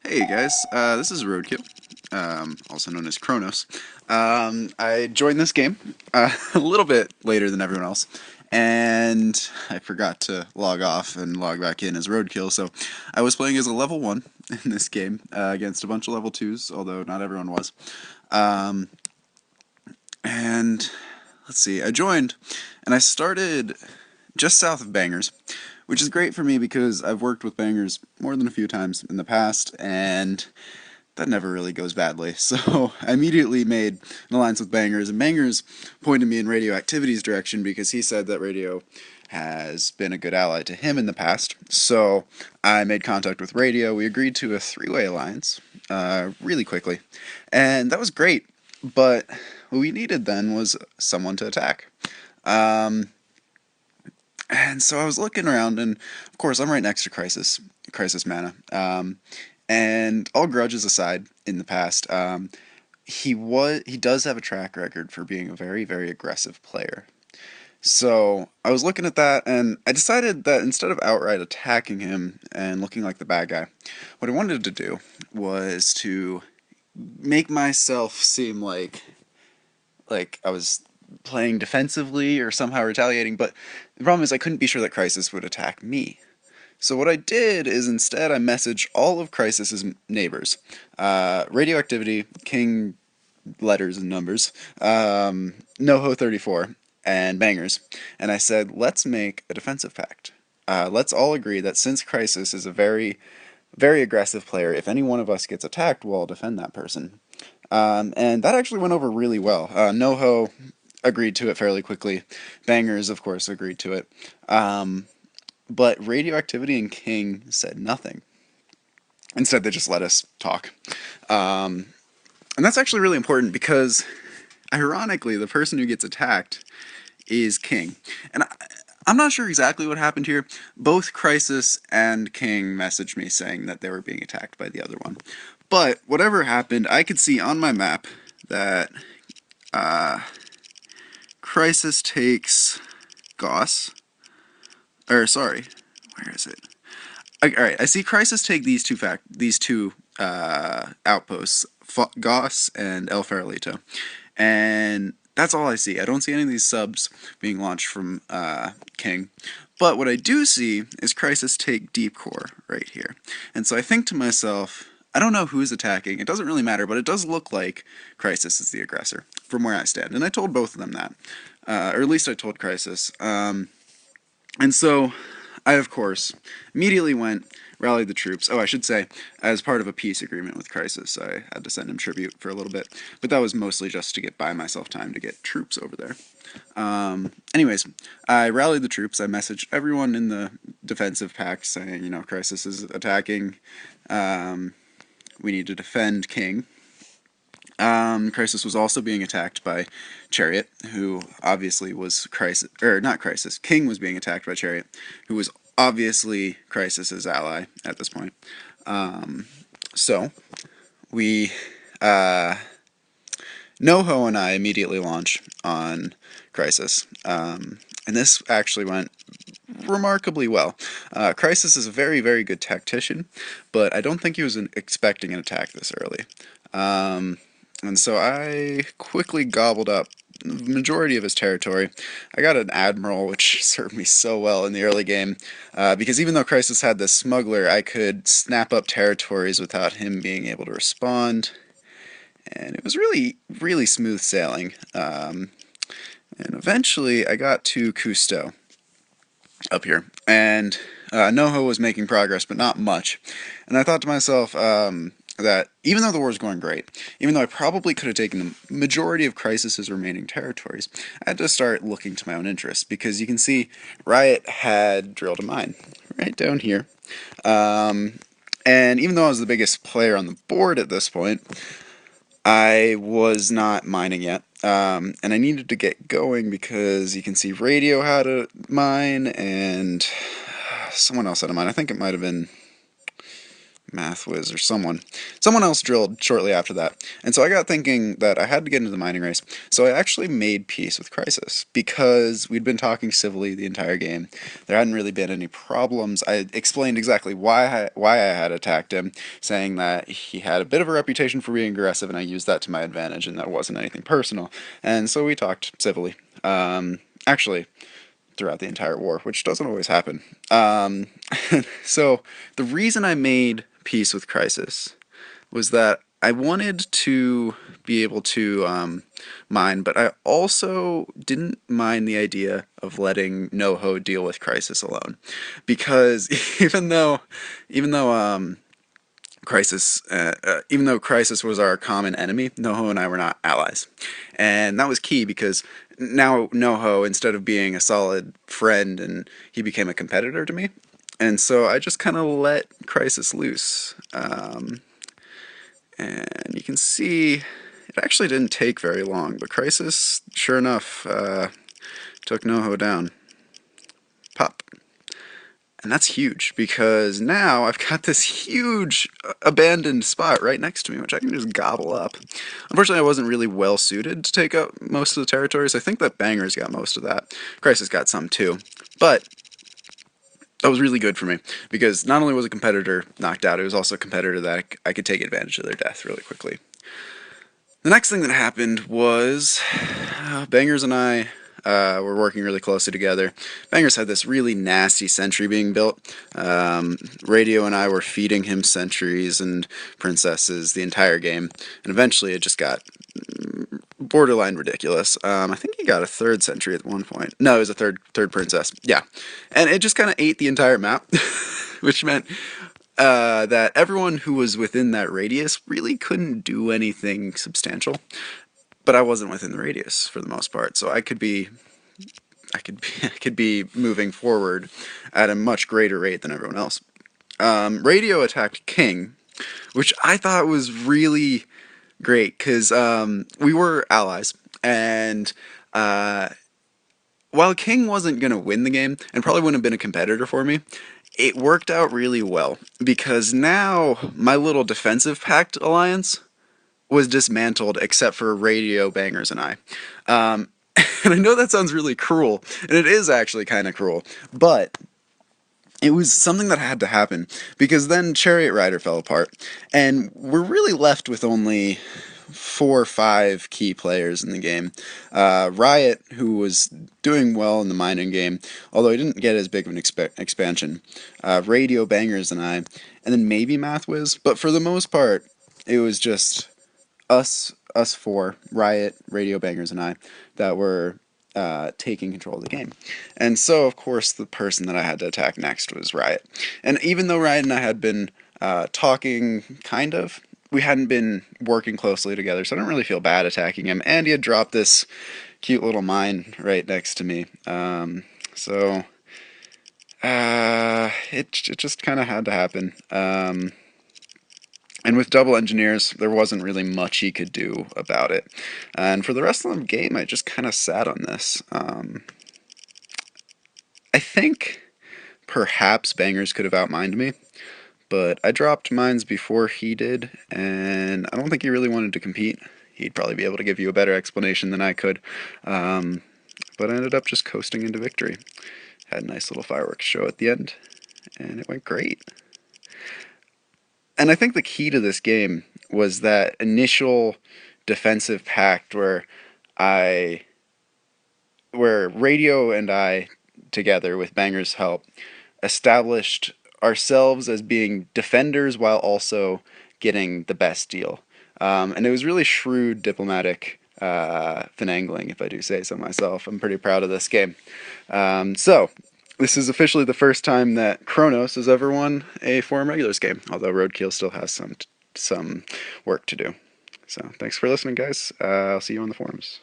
Hey guys, this is Roadkill, also known as Kronos. I joined this game a little bit later than everyone else, and I forgot to log off and log back in as Roadkill, so I was playing as a level 1 in this game against a bunch of level 2s, although not everyone was. Um, and let's see, I joined, and I started just south of Bangers, which is great for me because I've worked with Bangers more than a few times in the past, and that never really goes badly. So I immediately made an alliance with Bangers, and Bangers pointed me in Radioactivity's direction because he said that Radio has been a good ally to him in the past. So I made contact with Radio. We agreed to a three-way alliance really quickly, and that was great. But what we needed then was someone to attack. Um, and so I was looking around, and of course I'm right next to Crisis Mana. And all grudges aside, in the past, he does have a track record for being a very aggressive player. So I was looking at that, and I decided that instead of outright attacking him and looking like the bad guy, what I wanted to do was to make myself seem like I was playing defensively or somehow retaliating. But the problem is I couldn't be sure that Crisis would attack me. So what I did is instead I messaged all of Crisis's neighbors, Radioactivity, King letters and numbers, NoHo34, and Bangers, and I said, let's make a defensive pact. Let's all agree that since Crisis is a very aggressive player, if any one of us gets attacked, we'll all defend that person. And that actually went over really well. NoHo agreed to it fairly quickly. Bangers, of course, agreed to it. But Radioactivity and King said nothing. Instead, they just let us talk. And that's actually really important because, ironically, the person who gets attacked is King. And I'm not sure exactly what happened here. Both Crisis and King messaged me saying that they were being attacked by the other one. But whatever happened, I could see on my map that Crisis takes Goss. Or, sorry, where is it? Alright, I see Crisis take these two outposts, Goss and El Farolito, and that's all I see. I don't see any of these subs being launched from King, but what I do see is Crisis take Deep Core right here, and so I think to myself, I don't know who's attacking. It doesn't really matter, but it does look like Crisis is the aggressor from where I stand, and I told both of them that, or at least I told Crisis. And so I, of course, immediately rallied the troops. Oh, I should say, as part of a peace agreement with Crisis, I had to send him tribute for a little bit, but that was mostly just to buy myself time to get troops over there. Anyways, I rallied the troops. I messaged everyone in the defensive pack saying, Crisis is attacking. We need to defend King. Crisis was also being attacked by Chariot, who obviously was Crisis, or not Crisis, King was being attacked by Chariot, who was obviously Crisis's ally at this point. So, we, NoHo and I immediately launch on Crisis, and this actually went remarkably well. Crisis is a very good tactician, but I don't think he was expecting an attack this early. And so I quickly gobbled up the majority of his territory. I got an Admiral, which served me so well in the early game, because even though Crisis had this smuggler, I could snap up territories without him being able to respond, and it was really smooth sailing. And eventually I got to Cousteau up here, and NoHo was making progress, but not much. And I thought to myself, that even though the war was going great, even though I probably could have taken the majority of Crisis's remaining territories, I had to start looking to my own interests, because you can see Riot had drilled a mine right down here. And even though I was the biggest player on the board at this point, I was not mining yet. And I needed to get going because you can see Radio had a mine, and someone else had a mine. I think it might have been Mathwiz or someone else drilled shortly after that. And so I got thinking that I had to get into the mining race. So I actually made peace with Crisis because we'd been talking civilly the entire game. There hadn't really been any problems. I explained exactly why I had attacked him, saying that he had a bit of a reputation for being aggressive, and I used that to my advantage, and that wasn't anything personal. And so we talked civilly. Actually, throughout the entire war, which doesn't always happen. So the reason I made peace with Crisis was that I wanted to be able to mine, but I also didn't mind the idea of letting NoHo deal with Crisis alone, because even though Crisis was our common enemy, NoHo and I were not allies. And that was key because now NoHo, instead of being a solid friend, and he became a competitor to me. And so I just kind of let Crisis loose. And you can see it actually didn't take very long, but Crisis, sure enough, took NoHo down. Pop. And that's huge because now I've got this huge abandoned spot right next to me, which I can just gobble up. Unfortunately, I wasn't really well suited to take up most of the territories. I think that Banger's got most of that. Crisis got some too. But that was really good for me because not only was a competitor knocked out, it was also a competitor that I could take advantage of their death really quickly. The next thing that happened was Bangers and I were working really closely together. Bangers had this really nasty sentry being built. Radio and I were feeding him sentries and princesses the entire game, and eventually it just got borderline ridiculous. I think he got a third sentry at one point. No, it was a third princess. Yeah, and it just kind of ate the entire map, which meant that everyone who was within that radius really couldn't do anything substantial. But I wasn't within the radius for the most part, so I could be I could be moving forward at a much greater rate than everyone else. Radio attacked King, which I thought was really great because we were allies, and while King wasn't going to win the game and probably wouldn't have been a competitor for me, it worked out really well because now my little defensive pact alliance was dismantled except for Radio Bangers and I. And I know that sounds really cruel, and it is actually kind of cruel, but it was something that had to happen because then Chariot Rider fell apart, and we're really left with only 4 or 5 key players in the game. Riot, who was doing well in the mining game, although he didn't get as big of an expansion. Radio Bangers and I, and then maybe Mathwiz, but for the most part, it was just us four, Riot, Radio Bangers, and I, that were taking control of the game. And so, of course, the person that I had to attack next was Riot. And even though Riot and I had been talking, kind of, we hadn't been working closely together, so I don't really feel bad attacking him. And he had dropped this cute little mine right next to me. So it just kind of had to happen. And with double engineers, there wasn't really much he could do about it. And for the rest of the game, I just kind of sat on this. I think perhaps Bangers could have outmined me, but I dropped mines before he did, and I don't think he really wanted to compete. He'd probably be able to give you a better explanation than I could. But I ended up just coasting into victory. Had a nice little fireworks show at the end, and it went great. And I think the key to this game was that initial defensive pact where Radio and I, together with Banger's help, established ourselves as being defenders while also getting the best deal. And it was really shrewd diplomatic finagling, if I do say so myself. I'm pretty proud of this game. So, this is officially the first time that Kronos has ever won a Forum Regulars game, although Roadkill still has some work to do. So, thanks for listening, guys. I'll see you on the forums.